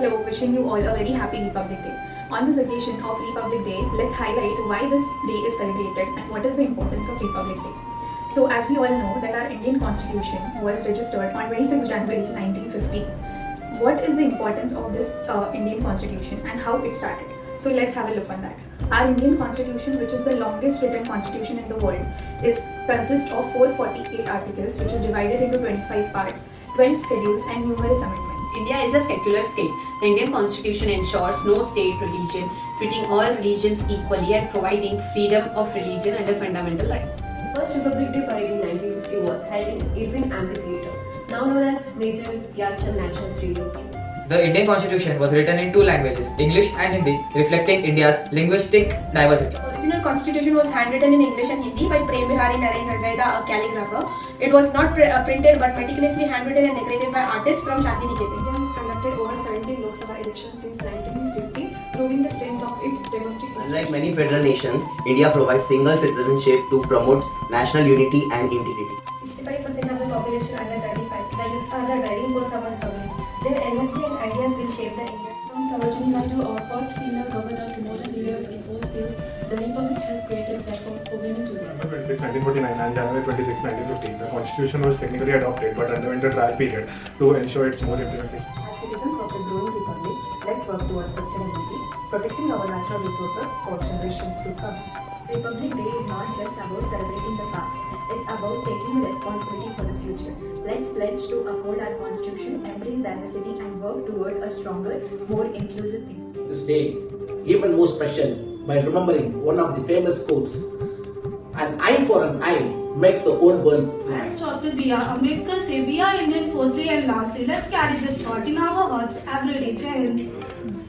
Hello, wishing you all a very happy Republic Day. On this occasion of Republic Day, let's highlight why this day is celebrated and what is the importance of Republic Day. So, as we all know that our Indian Constitution was registered on 26 January 1950. What is the importance of this Indian Constitution and how it started? So let's have a look on that. Our Indian Constitution, which is the longest written constitution in the world, consists of 448 articles, which is divided into 25 parts, 12 schedules, and numerous amendments. India is a secular state. The Indian Constitution ensures no state religion, treating all religions equally and providing freedom of religion and fundamental rights. First Republic Day parade in 1950 was held in Irving Amphitheatre, now known as Major Dhyanchand National Stadium. The Indian Constitution was written in two languages, English and Hindi, reflecting India's linguistic diversity. The original constitution was handwritten in English and Hindi by Prem Bihari Narendra Zaida, a calligrapher. It was not printed but meticulously handwritten and decorated by artists from Shantiniketan. India has conducted over 70 Lok Sabha elections since 1950, proving the strength of its domestic. Unlike many federal nations, India provides single citizenship to promote national unity and integrity. 65% of the population under 35. The youth are the driving force of our republic. Their energy and ideas will shape the India. From Sarojini Naidu, our first female governor, to modern leaders in both fields, the Republic has created platforms for women to lead. November 26, 1949 and January 26, 1950, the Constitution was technically adopted but underwent a trial period to ensure its smooth implementation. As citizens of the growing republic, let's work towards sustainability, protecting our natural resources for generations to come. Republic Day is not just about celebrating the past. It's about taking responsibility for the future. Let's pledge to uphold our constitution, embrace diversity, and work toward a stronger, more inclusive India. This day even more special by remembering one of the famous quotes, "An eye for an eye makes the whole world blind." As Dr. B.R. Ambedkar said, we are Indian firstly and lastly. Let's carry this thought in our hearts every day. Jai Hind.